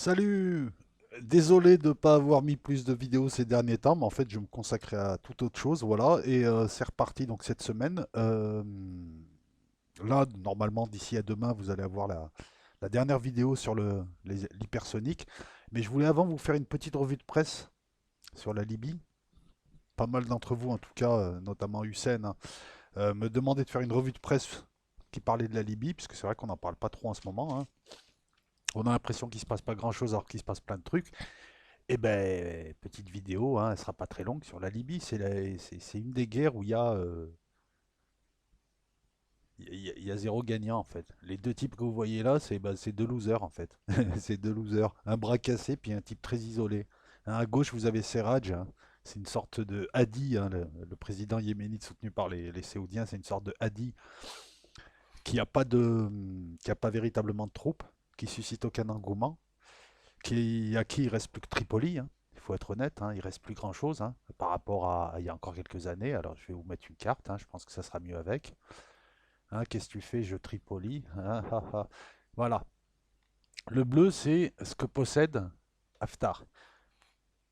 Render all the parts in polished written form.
Salut! Désolé de ne pas avoir mis plus de vidéos ces derniers temps, mais en fait je me consacrais à toute autre chose, voilà, et c'est reparti donc cette semaine. Là, normalement, d'ici à demain, vous allez avoir la dernière vidéo sur l'hypersonique. Mais je voulais avant vous faire une petite revue de presse sur la Libye. Pas mal d'entre vous, en tout cas, notamment Hussein, hein, me demandaient de faire une revue de presse qui parlait de la Libye, puisque c'est vrai qu'on n'en parle pas trop en ce moment, hein. On a l'impression qu'il se passe pas grand-chose alors qu'il se passe plein de trucs. Eh ben, petite vidéo, hein, elle sera pas très longue sur la Libye. C'est une des guerres où il y a zéro gagnant en fait. Les deux types que vous voyez là, c'est deux losers en fait. C'est deux losers. Un bras cassé puis un type très isolé. Hein, à gauche, vous avez Serraj, hein. C'est une sorte de Hadi, hein, le président yéménite soutenu par les Saoudiens. C'est une sorte de Hadi qui a pas véritablement de troupes, qui suscite aucun engouement, à qui il reste plus que Tripoli, hein. Il faut être honnête, hein, il reste plus grand chose, hein, par rapport à il y a encore quelques années. Alors je vais vous mettre une carte, hein, je pense que ça sera mieux avec. Hein, qu'est-ce que tu fais? Je Tripoli. Hein, ah, ah. Voilà. Le bleu, c'est ce que possède Haftar.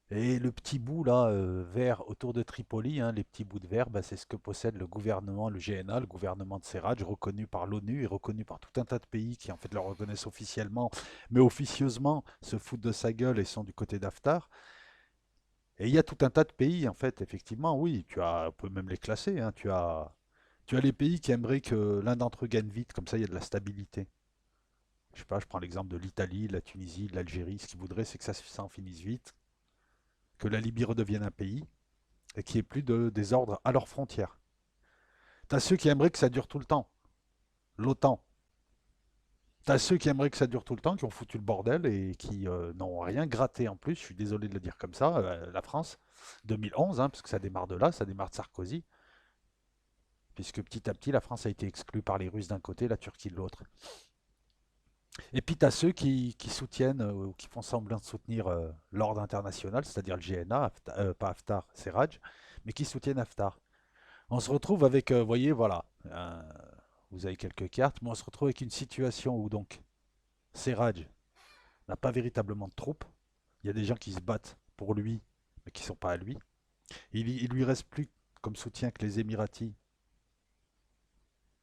Et le petit bout là, vert autour de Tripoli, hein, les petits bouts de vert, bah, c'est ce que possède le gouvernement, le GNA, le gouvernement de Serraj, reconnu par l'ONU et reconnu par tout un tas de pays qui en fait le reconnaissent officiellement, mais officieusement se foutent de sa gueule et sont du côté d'Haftar. Et il y a tout un tas de pays, en fait, effectivement, oui, on peut même les classer, hein. Tu as les pays qui aimeraient que l'un d'entre eux gagne vite, comme ça il y a de la stabilité. Je sais pas, je prends l'exemple de l'Italie, de la Tunisie, de l'Algérie. Ce qu'ils voudraient, c'est que ça en finisse vite, que la Libye redevienne un pays, et qu'il n'y ait plus de désordre à leurs frontières. T'as ceux qui aimeraient que ça dure tout le temps, l'OTAN. T'as ceux qui aimeraient que ça dure tout le temps, qui ont foutu le bordel et qui n'ont rien gratté en plus. Je suis désolé de le dire comme ça. La France, 2011, hein, parce que ça démarre de là, ça démarre de Sarkozy, puisque petit à petit, la France a été exclue par les Russes d'un côté, la Turquie de l'autre. Et puis tu as ceux qui soutiennent ou qui font semblant de soutenir l'ordre international, c'est-à-dire le GNA, pas Haftar, Serraj, mais qui soutiennent Haftar. On se retrouve avec, vous voyez, voilà, vous avez quelques cartes, mais on se retrouve avec une situation où donc Serraj n'a pas véritablement de troupes. Il y a des gens qui se battent pour lui, mais qui ne sont pas à lui. Il lui reste plus comme soutien que les Émiratis.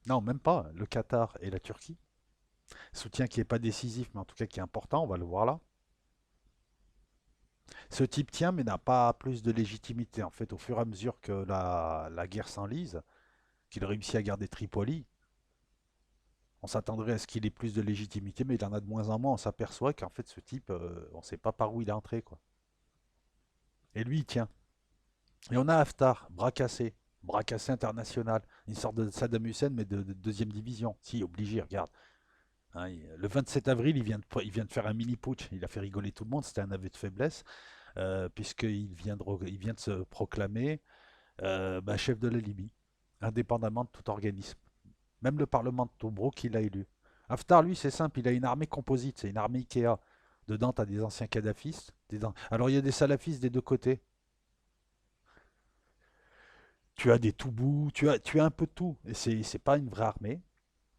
Non, même pas, le Qatar et la Turquie. Soutien qui n'est pas décisif, mais en tout cas qui est important, on va le voir là. Ce type tient, mais n'a pas plus de légitimité. En fait, au fur et à mesure que la guerre s'enlise, qu'il réussit à garder Tripoli, on s'attendrait à ce qu'il ait plus de légitimité, mais il en a de moins en moins. On s'aperçoit qu'en fait, ce type, on ne sait pas par où il est entré, quoi. Et lui, il tient. Et on a Haftar, bras cassé international, une sorte de Saddam Hussein, mais de deuxième division. Si, obligé, regarde. Hein, le 27 avril, il vient de faire un mini putsch. Il a fait rigoler tout le monde. C'était un aveu de faiblesse, il vient de se proclamer bah, chef de la Libye, indépendamment de tout organisme. Même le Parlement de Tobruk, il l'a élu. Haftar, lui, c'est simple, il a une armée composite, c'est une armée Ikea. Dedans, tu as des anciens kadhafistes. Alors, il y a des salafistes des deux côtés. Tu as des Toubous, tu as un peu de tout. Et c'est pas une vraie armée.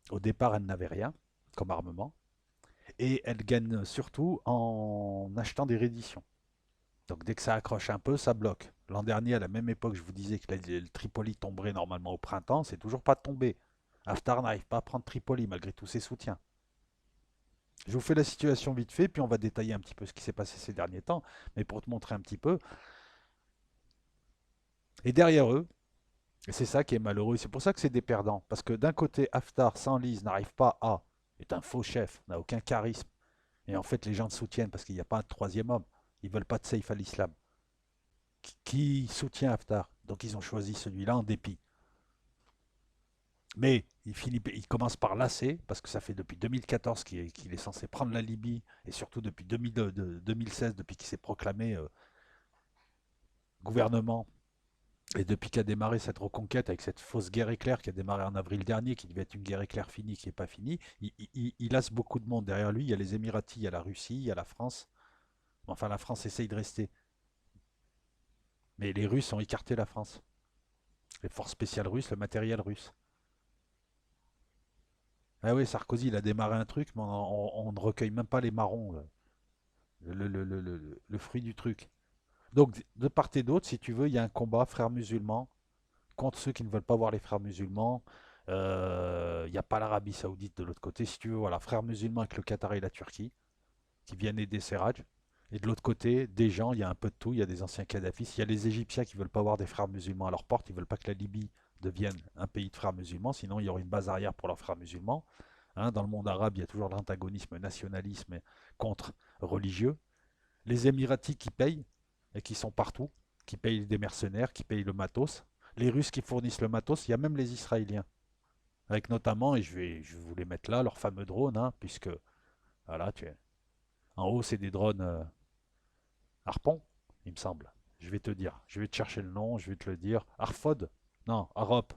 Au départ, elle n'avait rien comme armement. Et elle gagne surtout en achetant des redditions. Donc dès que ça accroche un peu, ça bloque. L'an dernier, à la même époque, je vous disais que le Tripoli tomberait normalement au printemps. C'est toujours pas tombé. Haftar n'arrive pas à prendre Tripoli malgré tous ses soutiens. Je vous fais la situation vite fait, puis on va détailler un petit peu ce qui s'est passé ces derniers temps, mais pour te montrer un petit peu. Et derrière eux, et c'est ça qui est malheureux, c'est pour ça que c'est des perdants. Parce que d'un côté, Haftar s'enlise, n'arrive pas à, est un faux chef, n'a aucun charisme. Et en fait, les gens le soutiennent parce qu'il n'y a pas un troisième homme. Ils veulent pas de Saif al-Islam. Qui soutient Haftar? Donc ils ont choisi celui-là en dépit. Mais il commence par lasser, parce que ça fait depuis 2014 qu'il est censé prendre la Libye, et surtout depuis 2016, depuis qu'il s'est proclamé gouvernement, et depuis qu'a démarré cette reconquête avec cette fausse guerre éclair qui a démarré en avril dernier, qui devait être une guerre éclair finie, qui n'est pas finie, il lasse beaucoup de monde. Derrière lui, il y a les Émiratis, il y a la Russie, il y a la France. Enfin, la France essaye de rester. Mais les Russes ont écarté la France. Les forces spéciales russes, le matériel russe. Ah oui, Sarkozy, il a démarré un truc, mais on ne recueille même pas les marrons, là. le fruit du truc. Donc, de part et d'autre, si tu veux, il y a un combat frères musulmans contre ceux qui ne veulent pas voir les frères musulmans. Il n'y a pas l'Arabie Saoudite de l'autre côté. Si tu veux, voilà, frères musulmans avec le Qatar et la Turquie qui viennent aider Serraj. Et de l'autre côté, des gens, il y a un peu de tout. Il y a des anciens Kadhafis. Il y a les Égyptiens qui ne veulent pas voir des frères musulmans à leur porte. Ils ne veulent pas que la Libye devienne un pays de frères musulmans. Sinon, il y aurait une base arrière pour leurs frères musulmans. Hein, dans le monde arabe, il y a toujours l'antagonisme nationalisme contre religieux. Les Émiratis qui payent et qui sont partout, qui payent des mercenaires, qui payent le matos. Les Russes qui fournissent le matos. Il y a même les Israéliens. Avec notamment, et je vais vous les mettre là, leurs fameux drones, hein, puisque, voilà, en haut, c'est des drones Harpon, il me semble. Je vais te dire. Je vais te chercher le nom, je vais te le dire. Arfod. Non, Arop.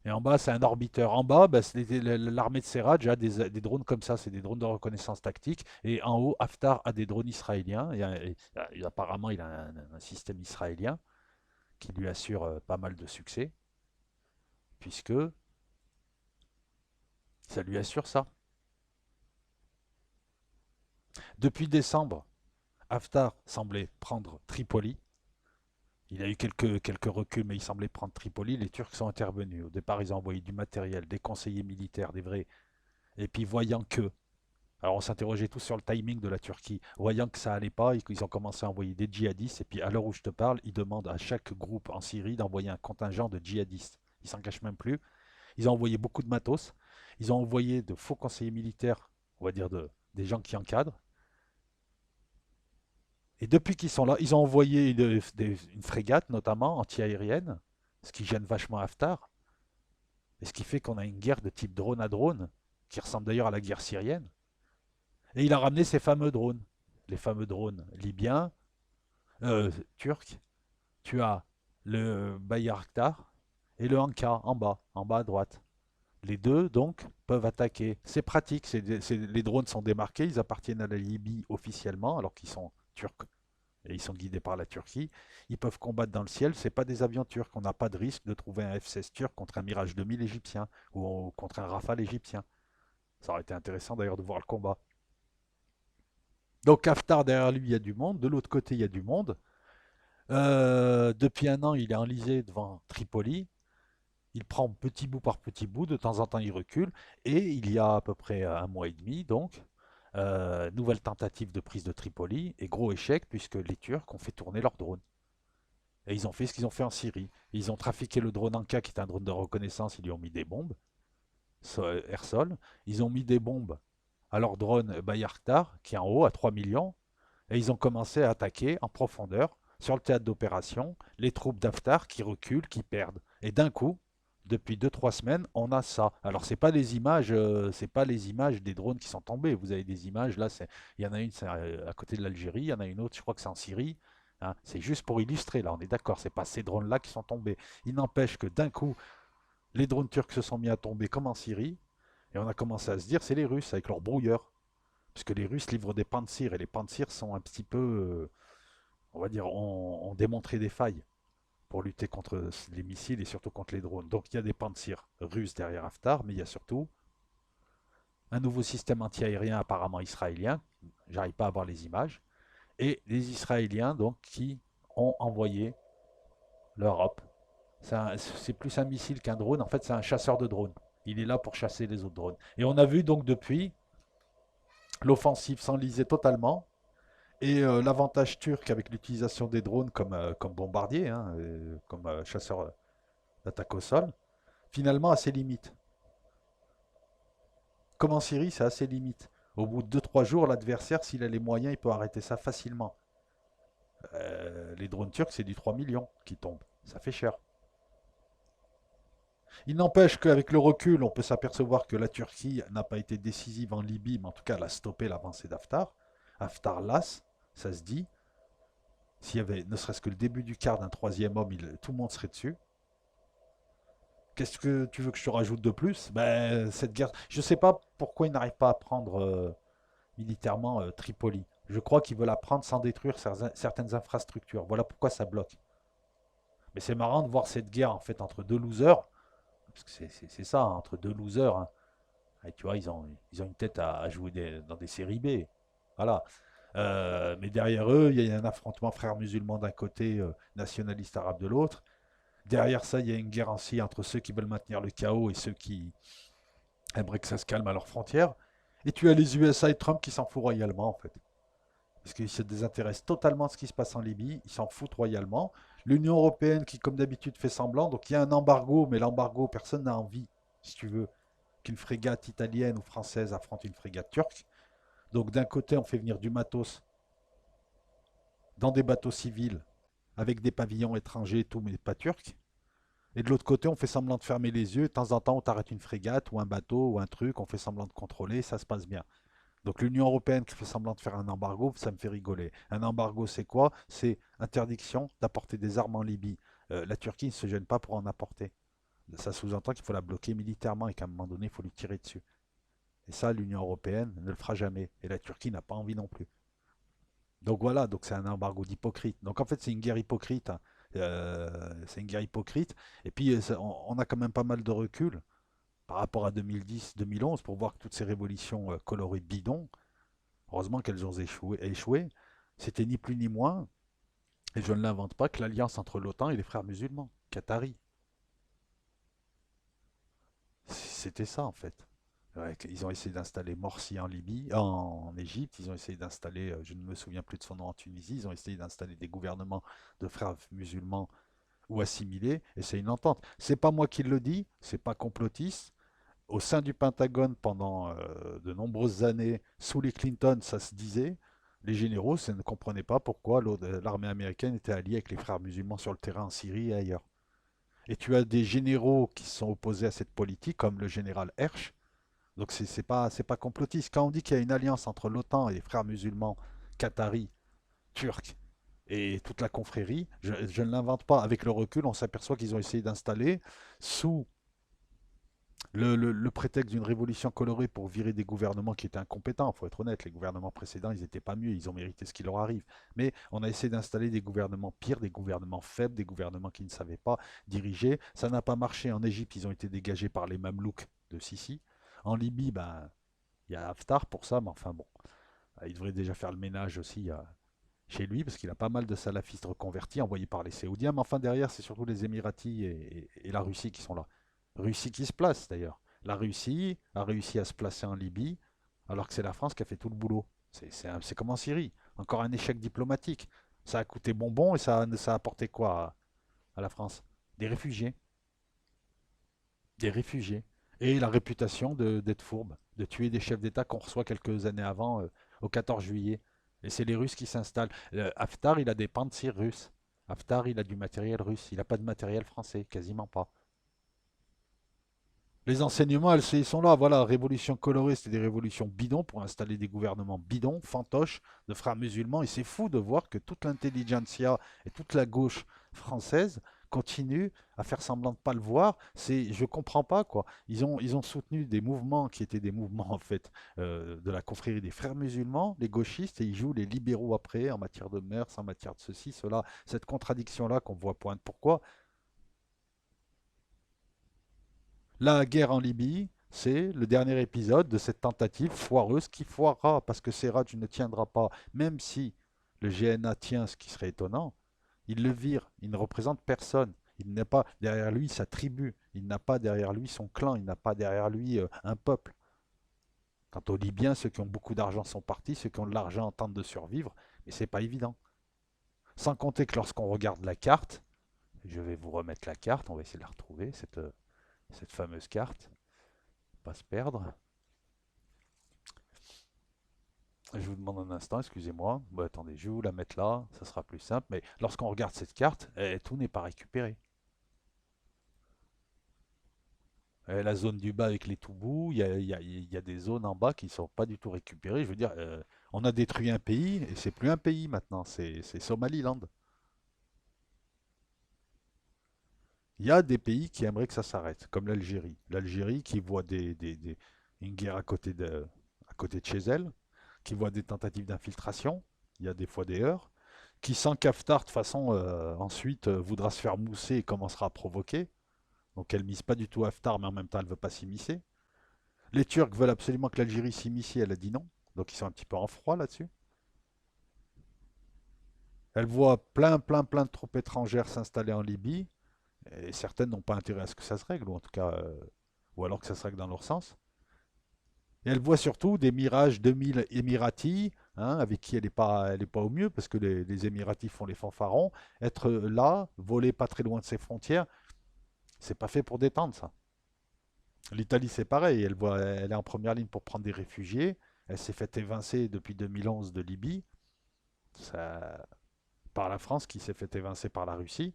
Et en bas, c'est un orbiteur. En bas, bah, l'armée de Serraj a des drones comme ça, c'est des drones de reconnaissance tactique. Et en haut, Haftar a des drones israéliens. Et apparemment, il a un système israélien qui lui assure pas mal de succès, puisque ça lui assure ça. Depuis décembre, Haftar semblait prendre Tripoli. Il a eu quelques reculs, mais il semblait prendre Tripoli. Les Turcs sont intervenus. Au départ, ils ont envoyé du matériel, des conseillers militaires, des vrais. Et puis, voyant que. Alors, on s'interrogeait tous sur le timing de la Turquie. Voyant que ça allait pas, ils ont commencé à envoyer des djihadistes. Et puis, à l'heure où je te parle, ils demandent à chaque groupe en Syrie d'envoyer un contingent de djihadistes. Ils s'en cachent même plus. Ils ont envoyé beaucoup de matos. Ils ont envoyé de faux conseillers militaires, on va dire des gens qui encadrent. Et depuis qu'ils sont là, ils ont envoyé une frégate, notamment anti-aérienne, ce qui gêne vachement Haftar, et ce qui fait qu'on a une guerre de type drone à drone, qui ressemble d'ailleurs à la guerre syrienne. Et il a ramené ces fameux drones, les fameux drones libyens, turcs. Tu as le Bayraktar et le Anka en bas à droite. Les deux, donc, peuvent attaquer. C'est pratique, les drones sont démarqués, ils appartiennent à la Libye officiellement, alors qu'ils sont turcs et ils sont guidés par la Turquie. Ils peuvent combattre dans le ciel. C'est pas des avions turcs. On n'a pas de risque de trouver un F-16 turc contre un Mirage 2000 égyptien ou contre un Rafale égyptien. Ça aurait été intéressant d'ailleurs de voir le combat. Donc Haftar, derrière lui, il y a du monde. De l'autre côté, il y a du monde. Depuis un an, il est enlisé devant Tripoli. Il prend petit bout par petit bout. De temps en temps, il recule. Et il y a à peu près un mois et demi, donc, nouvelle tentative de prise de Tripoli. Et gros échec, puisque les Turcs ont fait tourner leurs drones. Et ils ont fait ce qu'ils ont fait en Syrie. Ils ont trafiqué le drone Anka, qui est un drone de reconnaissance. Ils lui ont mis des bombes, air-sol. Ils ont mis des bombes à leur drone Bayraktar, qui est en haut, à 3 millions. Et ils ont commencé à attaquer en profondeur, sur le théâtre d'opération, les troupes d'Haftar qui reculent, qui perdent. Et d'un coup, depuis 2 3 semaines, on a ça. Alors c'est pas les images des drones qui sont tombés. Vous avez des images là, il y en a une à côté de l'Algérie, il y en a une autre, je crois que c'est en Syrie. Hein. C'est juste pour illustrer là, on est d'accord. C'est pas ces drones là qui sont tombés. Il n'empêche que d'un coup, les drones turcs se sont mis à tomber comme en Syrie, et on a commencé à se dire c'est les Russes avec leurs brouilleurs, puisque les Russes livrent des pantsirs et les pantsirs sont un petit peu, on va dire, ont démontré des failles pour lutter contre les missiles et surtout contre les drones. Donc il y a des pantsirs russes derrière Haftar, mais il y a surtout un nouveau système anti-aérien apparemment israélien. J'arrive pas à voir les images. Et les Israéliens donc qui ont envoyé l'Europe. C'est plus un missile qu'un drone. En fait, c'est un chasseur de drones. Il est là pour chasser les autres drones. Et on a vu donc depuis l'offensive s'enliser totalement. Et l'avantage turc avec l'utilisation des drones comme bombardier, hein, comme chasseur d'attaque au sol, finalement a ses limites. Comme en Syrie, ça a ses limites. Au bout de 2 3 jours, l'adversaire, s'il a les moyens, il peut arrêter ça facilement. Les drones turcs, c'est du 3 millions qui tombent. Ça fait cher. Il n'empêche qu'avec le recul, on peut s'apercevoir que la Turquie n'a pas été décisive en Libye, mais en tout cas, elle a stoppé l'avancée d'Haftar. Haftar las, ça se dit. S'il y avait ne serait-ce que le début du quart d'un troisième homme, tout le monde serait dessus. Qu'est-ce que tu veux que je te rajoute de plus? Ben, cette guerre. Je ne sais pas pourquoi ils n'arrivent pas à prendre militairement Tripoli. Je crois qu'ils veulent la prendre sans détruire certaines infrastructures. Voilà pourquoi ça bloque. Mais c'est marrant de voir cette guerre en fait entre deux losers. Parce que c'est ça, entre deux losers. Hein. Et tu vois, ils ont une tête à jouer dans des séries B. Voilà. Mais derrière eux, il y a un affrontement frères musulmans d'un côté, nationaliste arabe de l'autre. Derrière ça, il y a une guerre ainsi entre ceux qui veulent maintenir le chaos et ceux qui aimeraient que ça se calme à leurs frontières. Et tu as les USA et Trump qui s'en foutent royalement, en fait. Parce qu'ils se désintéressent totalement de ce qui se passe en Libye, ils s'en foutent royalement. L'Union européenne qui, comme d'habitude, fait semblant. Donc il y a un embargo, mais l'embargo, personne n'a envie, si tu veux, qu'une frégate italienne ou française affronte une frégate turque. Donc d'un côté, on fait venir du matos dans des bateaux civils avec des pavillons étrangers et tout, mais pas turcs. Et de l'autre côté, on fait semblant de fermer les yeux. De temps en temps, on t'arrête une frégate ou un bateau ou un truc, on fait semblant de contrôler, ça se passe bien. Donc l'Union européenne qui fait semblant de faire un embargo, ça me fait rigoler. Un embargo, c'est quoi? C'est interdiction d'apporter des armes en Libye. La Turquie ne se gêne pas pour en apporter. Ça sous-entend qu'il faut la bloquer militairement et qu'à un moment donné, il faut lui tirer dessus. Et ça, l'Union européenne ne le fera jamais. Et la Turquie n'a pas envie non plus. Donc voilà, donc c'est un embargo d'hypocrite. Donc en fait, c'est une guerre hypocrite, hein. C'est une guerre hypocrite. Et puis, on a quand même pas mal de recul par rapport à 2010-2011 pour voir que toutes ces révolutions colorées bidons, heureusement qu'elles ont échoué. C'était ni plus ni moins, et je ne l'invente pas, que l'alliance entre l'OTAN et les frères musulmans, Qataris. C'était ça en fait. Ouais, ils ont essayé d'installer Morsi en Libye, en Égypte, ils ont essayé d'installer, je ne me souviens plus de son nom, en Tunisie, ils ont essayé d'installer des gouvernements de frères musulmans ou assimilés, et c'est une entente. C'est pas moi qui le dis, c'est pas complotiste. Au sein du Pentagone, pendant de nombreuses années, sous les Clinton, ça se disait. Les généraux ne comprenaient pas pourquoi l'armée américaine était alliée avec les frères musulmans sur le terrain en Syrie et ailleurs. Et tu as des généraux qui se sont opposés à cette politique, comme le général Hersh. Donc c'est pas complotiste. Quand on dit qu'il y a une alliance entre l'OTAN et les frères musulmans qataris, turcs et toute la confrérie, je ne l'invente pas. Avec le recul, on s'aperçoit qu'ils ont essayé d'installer sous le prétexte d'une révolution colorée pour virer des gouvernements qui étaient incompétents. Il faut être honnête, les gouvernements précédents, ils n'étaient pas mieux, ils ont mérité ce qui leur arrive. Mais on a essayé d'installer des gouvernements pires, des gouvernements faibles, des gouvernements qui ne savaient pas diriger. Ça n'a pas marché. En Égypte, ils ont été dégagés par les Mamelouks de Sisi. En Libye, ben, il y a Haftar pour ça, mais enfin bon, il devrait déjà faire le ménage aussi chez lui, parce qu'il a pas mal de salafistes reconvertis envoyés par les Saoudiens. Mais enfin, derrière, c'est surtout les Émiratis et la Russie qui sont là. Russie qui se place d'ailleurs. La Russie a réussi à se placer en Libye, alors que c'est la France qui a fait tout le boulot. C'est comme en Syrie. Encore un échec diplomatique. Ça a coûté bonbon et ça a apporté quoi à la France? Des réfugiés. Des réfugiés. Et la réputation d'être fourbe, de tuer des chefs d'État qu'on reçoit quelques années avant, au 14 juillet. Et c'est les Russes qui s'installent. Haftar, il a des pantsir russes. Haftar, il a du matériel russe. Il n'a pas de matériel français, quasiment pas. Les enseignements, ils sont là. Voilà, révolution colorée, c'était des révolutions bidons pour installer des gouvernements bidons, fantoches, de frères musulmans. Et c'est fou de voir que toute l'intelligentsia et toute la gauche française continue à faire semblant de ne pas le voir. Je comprends pas quoi. Ils ont soutenu des mouvements qui étaient des mouvements en fait de la confrérie des frères musulmans, les gauchistes, et ils jouent les libéraux après en matière de mœurs, en matière de ceci, cela. Cette contradiction-là qu'on voit pointe. Pourquoi? La guerre en Libye, c'est le dernier épisode de cette tentative foireuse qui foirera parce que Serraj ne tiendra pas, même si le GNA tient, ce qui serait étonnant. Il le vire, il ne représente personne. Il n'est pas derrière lui sa tribu, il n'a pas derrière lui son clan, il n'a pas derrière lui un peuple. Quant aux Libyens, ceux qui ont beaucoup d'argent sont partis, ceux qui ont de l'argent tentent de survivre, mais c'est pas évident. Sans compter que lorsqu'on regarde la carte, je vais vous remettre la carte, on va essayer de la retrouver, cette fameuse carte, pas se perdre. Je vous demande un instant, excusez-moi. Bon, attendez, je vais vous la mettre là, ça sera plus simple. Mais lorsqu'on regarde cette carte, tout n'est pas récupéré. La zone du bas avec les Toubous, il y a des zones en bas qui ne sont pas du tout récupérées. Je veux dire, on a détruit un pays et c'est plus un pays maintenant, c'est Somaliland. Il y a des pays qui aimeraient que ça s'arrête, comme l'Algérie. L'Algérie qui voit une guerre à côté de chez elle, qui voit des tentatives d'infiltration, il y a des fois des heurts, qui sent qu'Haftar, de toute façon, ensuite, voudra se faire mousser et commencera à provoquer. Donc elle mise pas du tout Haftar, mais en même temps, elle veut pas s'immiscer. Les Turcs veulent absolument que l'Algérie s'immisce, elle a dit non. Donc ils sont un petit peu en froid là-dessus. Elle voit plein de troupes étrangères s'installer en Libye, et certaines n'ont pas intérêt à ce que ça se règle, ou en tout cas, ou alors que ça se règle dans leur sens. Et elle voit surtout des Mirage 2000 Émiratis, hein, avec qui elle est pas au mieux, parce que les Émiratis font les fanfarons. Être là, voler pas très loin de ses frontières, c'est pas fait pour détendre ça. L'Italie, c'est pareil, elle est en première ligne pour prendre des réfugiés. Elle s'est fait évincer depuis 2011 de Libye, ça, par la France qui s'est fait évincer par la Russie.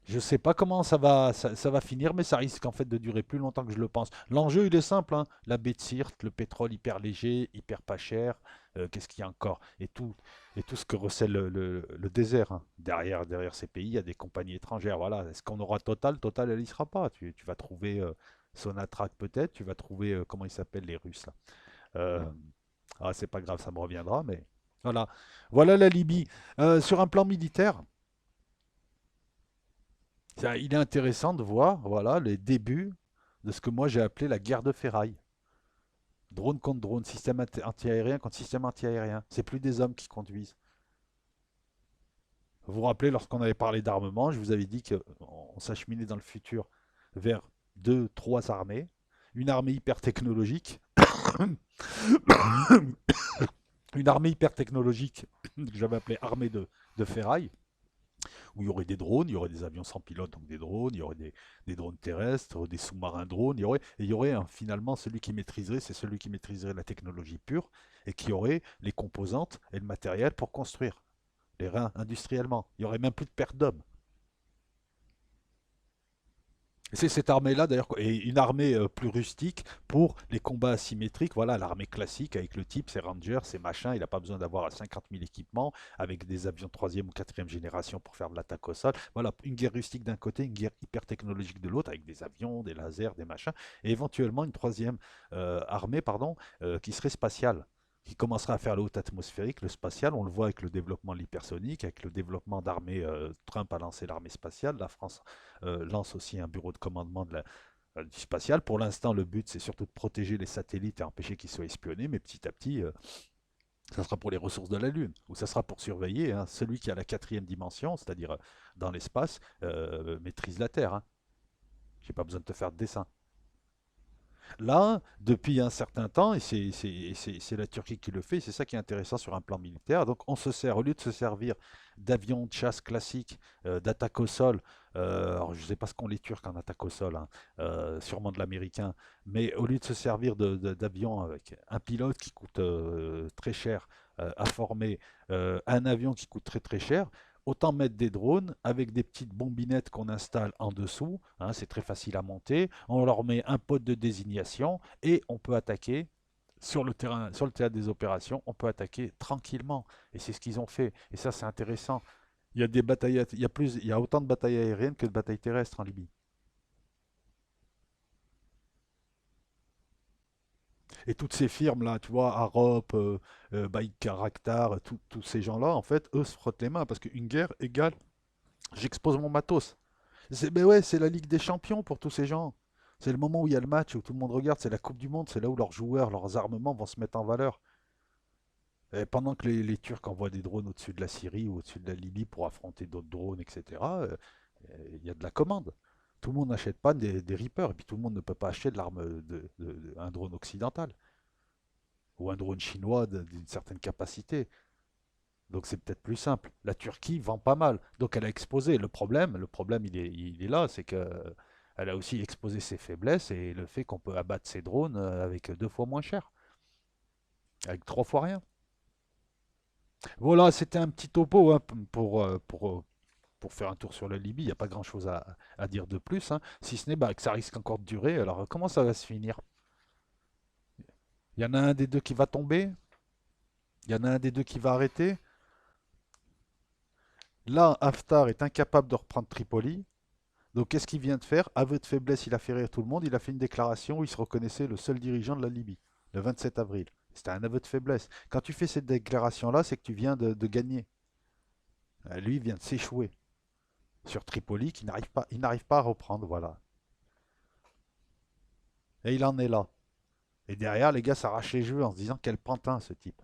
Je sais pas comment ça va finir, mais ça risque en fait de durer plus longtemps que je le pense. L'enjeu, il est simple, hein. La baie de Sirte, le pétrole hyper léger, hyper pas cher. Qu'est-ce qu'il y a encore? Et tout ce que recèle le désert, hein. Derrière ces pays, il y a des compagnies étrangères. Voilà. Est-ce qu'on aura Total? Total, elle y sera pas. Tu vas trouver Sonatrach peut-être. Tu vas trouver comment ils s'appellent les Russes là. C'est pas grave, ça me reviendra, mais voilà. Voilà la Libye. Sur un plan militaire. Il est intéressant de voir voilà, les débuts de ce que moi j'ai appelé la guerre de ferraille. Drone contre drone, système anti-aérien contre système anti-aérien. C'est plus des hommes qui conduisent. Vous vous rappelez, lorsqu'on avait parlé d'armement, je vous avais dit qu'on s'acheminait dans le futur vers deux, trois armées. Une armée hyper technologique, une armée hyper technologique que j'avais appelée armée de ferraille, où il y aurait des drones, il y aurait des avions sans pilote, donc des drones, il y aurait des drones terrestres, des sous-marins drones, il y aurait finalement celui qui maîtriserait, c'est celui qui maîtriserait la technologie pure et qui aurait les composantes et le matériel pour construire les reins industriellement. Il n'y aurait même plus de perte d'hommes. Et c'est cette armée-là, d'ailleurs, et une armée plus rustique pour les combats asymétriques. Voilà, l'armée classique avec le type, ses rangers, ses machins. Il n'a pas besoin d'avoir 50 000 équipements avec des avions troisième ou quatrième génération pour faire de l'attaque au sol. Voilà, une guerre rustique d'un côté, une guerre hyper technologique de l'autre avec des avions, des lasers, des machins. Et éventuellement une troisième armée, pardon, qui serait spatiale, qui commencera à faire le haut atmosphérique, le spatial. On le voit avec le développement de l'hypersonique, avec le développement d'armées. Trump a lancé l'armée spatiale, la France lance aussi un bureau de commandement du spatial. Pour l'instant, le but, c'est surtout de protéger les satellites et empêcher qu'ils soient espionnés, mais petit à petit, ça sera pour les ressources de la Lune, ou ça sera pour surveiller, hein. Celui qui a la quatrième dimension, c'est-à-dire dans l'espace, maîtrise la Terre, hein. J'ai pas besoin de te faire de dessin. Là, depuis un certain temps, et c'est la Turquie qui le fait, c'est ça qui est intéressant sur un plan militaire. Donc on se sert, au lieu de se servir d'avions de chasse classiques, d'attaque au sol, alors je ne sais pas ce qu'ont les Turcs en attaque au sol, hein, sûrement de l'américain, mais au lieu de se servir d'avions avec un pilote qui coûte très cher à former, un avion qui coûte très cher, autant mettre des drones avec des petites bombinettes qu'on installe en dessous, hein, c'est très facile à monter, on leur met un pod de désignation et on peut attaquer sur le théâtre des opérations, on peut attaquer tranquillement. Et c'est ce qu'ils ont fait. Et ça, c'est intéressant. Il y a des batailles, il y a autant de batailles aériennes que de batailles terrestres en Libye. Et toutes ces firmes-là, tu vois, Arop, Baïkar, Akhtar, tous ces gens-là, en fait, eux se frottent les mains parce qu'une guerre égale j'expose mon matos. Ben ouais, c'est la Ligue des Champions pour tous ces gens. C'est le moment où il y a le match, où tout le monde regarde, c'est la Coupe du Monde, c'est là où leurs joueurs, leurs armements vont se mettre en valeur. Et pendant que les Turcs envoient des drones au-dessus de la Syrie ou au-dessus de la Libye pour affronter d'autres drones, etc., il y a de la commande. Tout le monde n'achète pas des Reapers, et puis tout le monde ne peut pas acheter de l'arme un drone occidental ou un drone chinois d'une certaine capacité. Donc c'est peut-être plus simple. La Turquie vend pas mal, donc elle a exposé. Le problème il est là, c'est que elle a aussi exposé ses faiblesses et le fait qu'on peut abattre ses drones avec deux fois moins cher, avec trois fois rien. Voilà, c'était un petit topo hein, pour faire un tour sur la Libye. Il n'y a pas grand-chose à dire de plus, hein, si ce n'est bah, que ça risque encore de durer. Alors comment ça va se finir? Il y en a un des deux qui va tomber, il y en a un des deux qui va arrêter. Là, Haftar est incapable de reprendre Tripoli. Donc qu'est-ce qu'il vient de faire? Aveu de faiblesse, il a fait rire tout le monde. Il a fait une déclaration où il se reconnaissait le seul dirigeant de la Libye, le 27 avril. C'était un aveu de faiblesse. Quand tu fais cette déclaration-là, c'est que tu viens de gagner. Lui, il vient de s'échouer sur Tripoli, qui n'arrive pas, il n'arrive pas à reprendre. Voilà. Et il en est là. Et derrière, les gars s'arrachent les cheveux en se disant quel pantin ce type.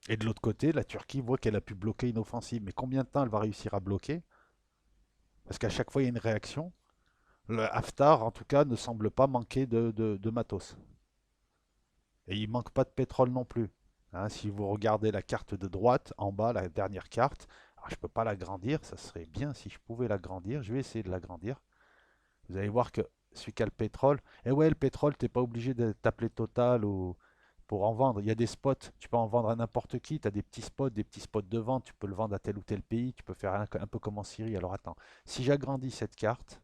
Et de l'autre côté, la Turquie voit qu'elle a pu bloquer une offensive. Mais combien de temps elle va réussir à bloquer? Parce qu'à chaque fois, il y a une réaction. Le Haftar, en tout cas, ne semble pas manquer de matos. Et il manque pas de pétrole non plus. Hein, si vous regardez la carte de droite, en bas, la dernière carte, alors je ne peux pas l'agrandir, ça serait bien si je pouvais l'agrandir. Je vais essayer de l'agrandir. Vous allez voir que celui qui a le pétrole, et ouais, le pétrole, tu n'es pas obligé de t'appeler Total ou pour en vendre. Il y a des spots, tu peux en vendre à n'importe qui. Tu as des petits spots de vente, tu peux le vendre à tel ou tel pays, tu peux faire un peu comme en Syrie. Alors attends, si j'agrandis cette carte,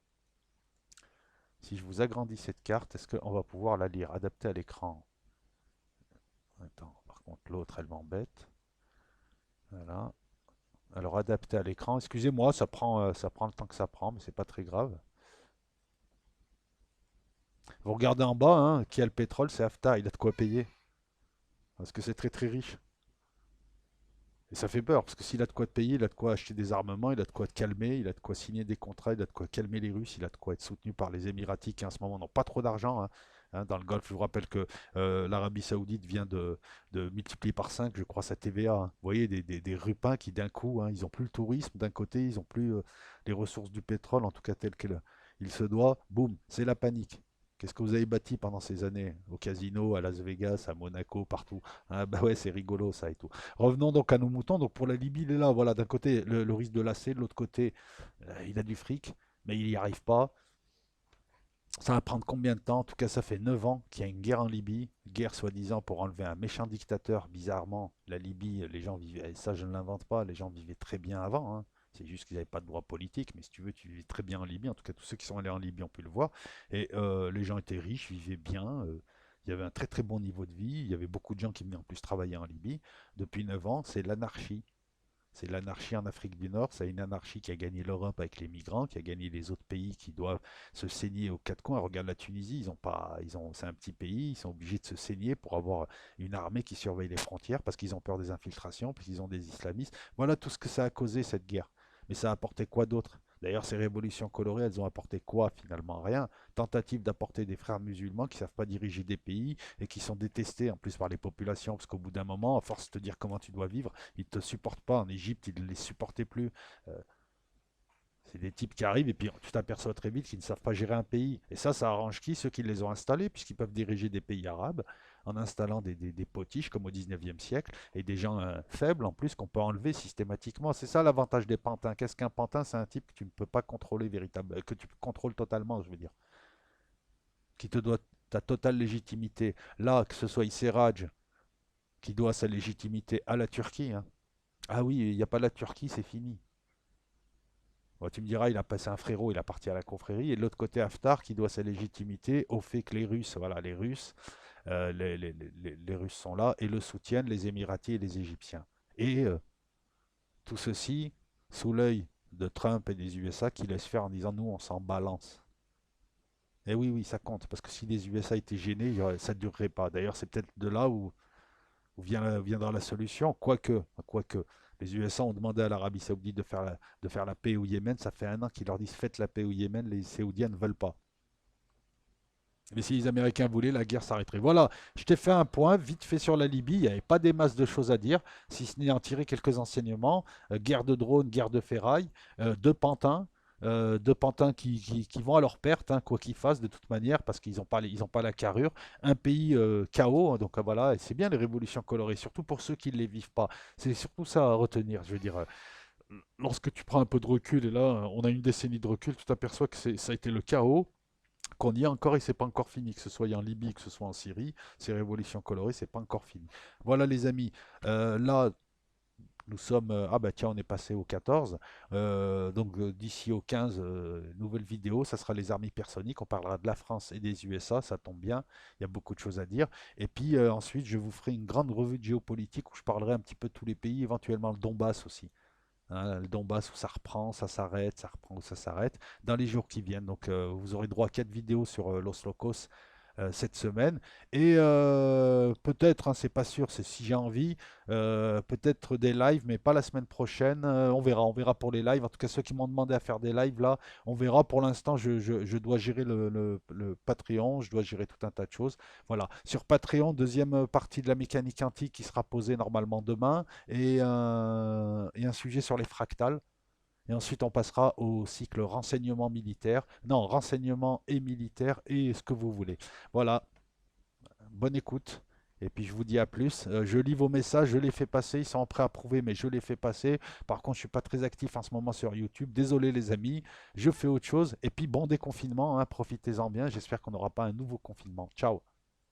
si je vous agrandis cette carte, est-ce qu'on va pouvoir la lire, adapter à l'écran? Attends, par contre, l'autre, elle m'embête. Voilà. Alors, adapter à l'écran. Excusez-moi, ça prend le temps que ça prend, mais c'est pas très grave. Vous regardez en bas, hein, qui a le pétrole, c'est Haftar. Il a de quoi payer. Parce que c'est très très riche. Et ça fait peur, parce que s'il a de quoi te payer, il a de quoi acheter des armements, il a de quoi te calmer, il a de quoi signer des contrats, il a de quoi calmer les Russes, il a de quoi être soutenu par les Émiratis qui en ce moment n'ont pas trop d'argent. Hein. Hein, dans le Golfe, je vous rappelle que l'Arabie Saoudite vient de multiplier par 5, je crois, sa TVA. Hein. Vous voyez, des rupins qui d'un coup, hein, ils n'ont plus le tourisme d'un côté, ils n'ont plus les ressources du pétrole, en tout cas tel qu'il se doit. Boum, c'est la panique. Qu'est-ce que vous avez bâti pendant ces années au casino, à Las Vegas, à Monaco, partout? Ah, bah ouais, c'est rigolo ça et tout. Revenons donc à nos moutons. Donc pour la Libye, il est là. Voilà, d'un côté, le risque de lasser, de l'autre côté, il a du fric, mais il n'y arrive pas. Ça va prendre combien de temps? En tout cas, ça fait 9 ans qu'il y a une guerre en Libye. Guerre soi-disant pour enlever un méchant dictateur. Bizarrement, la Libye, les gens vivaient, et ça je ne l'invente pas, les gens vivaient très bien avant. Hein. C'est juste qu'ils n'avaient pas de droit politique, mais si tu veux, tu vivais très bien en Libye. En tout cas, tous ceux qui sont allés en Libye ont pu le voir. Et les gens étaient riches, vivaient bien. Il y avait un très très bon niveau de vie. Il y avait beaucoup de gens qui venaient en plus travailler en Libye. Depuis 9 ans, c'est l'anarchie. C'est l'anarchie en Afrique du Nord, c'est une anarchie qui a gagné l'Europe avec les migrants, qui a gagné les autres pays qui doivent se saigner aux quatre coins. Regarde la Tunisie, ils ont pas, c'est un petit pays, ils sont obligés de se saigner pour avoir une armée qui surveille les frontières parce qu'ils ont peur des infiltrations, parce qu'ils ont des islamistes. Voilà tout ce que ça a causé cette guerre. Mais ça a apporté quoi d'autre? D'ailleurs, ces révolutions colorées, elles ont apporté quoi finalement? Rien. Tentative d'apporter des frères musulmans qui ne savent pas diriger des pays et qui sont détestés en plus par les populations, parce qu'au bout d'un moment, à force de te dire comment tu dois vivre, ils ne te supportent pas. En Égypte, ils ne les supportaient plus. Euh, c'est des types qui arrivent et puis tu t'aperçois très vite qu'ils ne savent pas gérer un pays. Et ça arrange qui? Ceux qui les ont installés, puisqu'ils peuvent diriger des pays arabes en installant des potiches comme au 19e siècle et des gens faibles en plus qu'on peut enlever systématiquement. C'est ça l'avantage des pantins. Qu'est-ce qu'un pantin? C'est un type que tu ne peux pas contrôler véritablement, que tu contrôles totalement, je veux dire, qui te doit ta totale légitimité. Là, que ce soit Isseraj qui doit sa légitimité à la Turquie. Hein. Ah oui, il n'y a pas la Turquie, c'est fini. Bon, tu me diras, il a passé un frérot, il a parti à la confrérie. Et de l'autre côté, Haftar qui doit sa légitimité au fait que les Russes, voilà, les Russes, les Russes sont là et le soutiennent, les Émiratis et les Égyptiens. Et tout ceci sous l'œil de Trump et des USA qui laissent faire en disant nous, on s'en balance. Et oui, oui, ça compte, parce que si les USA étaient gênés, ça ne durerait pas. D'ailleurs, c'est peut-être de là où viendra la solution. Quoique, les USA ont demandé à l'Arabie Saoudite de faire la paix au Yémen. Ça fait un an qu'ils leur disent faites la paix au Yémen. Les Saoudiens ne veulent pas. Mais si les Américains voulaient, la guerre s'arrêterait. Voilà, je t'ai fait un point vite fait sur la Libye. Il n'y avait pas des masses de choses à dire, si ce n'est en tirer quelques enseignements. Guerre de drones, guerre de ferraille, deux pantins qui vont à leur perte, hein, quoi qu'ils fassent de toute manière, parce qu'ils n'ont pas, ils ont pas la carrure. Un pays chaos, hein, donc voilà, et c'est bien les révolutions colorées, surtout pour ceux qui ne les vivent pas. C'est surtout ça à retenir, je veux dire. Lorsque tu prends un peu de recul, et là, on a une décennie de recul, tu t'aperçois que ça a été le chaos qu'on y est encore et c'est pas encore fini, que ce soit en Libye, que ce soit en Syrie, ces révolutions colorées, c'est pas encore fini. Voilà les amis, là nous sommes, ah bah tiens on est passé au 14, donc d'ici au 15, nouvelle vidéo, ça sera les armes hypersoniques, on parlera de la France et des USA, ça tombe bien, il y a beaucoup de choses à dire, et puis ensuite je vous ferai une grande revue de géopolitique où je parlerai un petit peu de tous les pays, éventuellement le Donbass aussi. Hein, le Donbass où ça reprend, ça s'arrête, ça reprend où ça s'arrête, dans les jours qui viennent. Donc vous aurez droit à 4 vidéos sur Los Locos cette semaine. Et peut-être, hein, c'est pas sûr, c'est si j'ai envie, peut-être des lives, mais pas la semaine prochaine. On verra pour les lives. En tout cas, ceux qui m'ont demandé à faire des lives là, on verra. Pour l'instant, je dois gérer le Patreon, je dois gérer tout un tas de choses. Voilà. Sur Patreon, deuxième partie de la mécanique quantique qui sera posée normalement demain, et un sujet sur les fractales. Et ensuite, on passera au cycle renseignement militaire. Non, renseignement et militaire et ce que vous voulez. Voilà, bonne écoute. Et puis je vous dis à plus. Je lis vos messages, je les fais passer. Ils sont prêts à prouver, mais je les fais passer. Par contre, je ne suis pas très actif en ce moment sur YouTube. Désolé les amis, je fais autre chose. Et puis bon déconfinement, hein, profitez-en bien. J'espère qu'on n'aura pas un nouveau confinement. Ciao.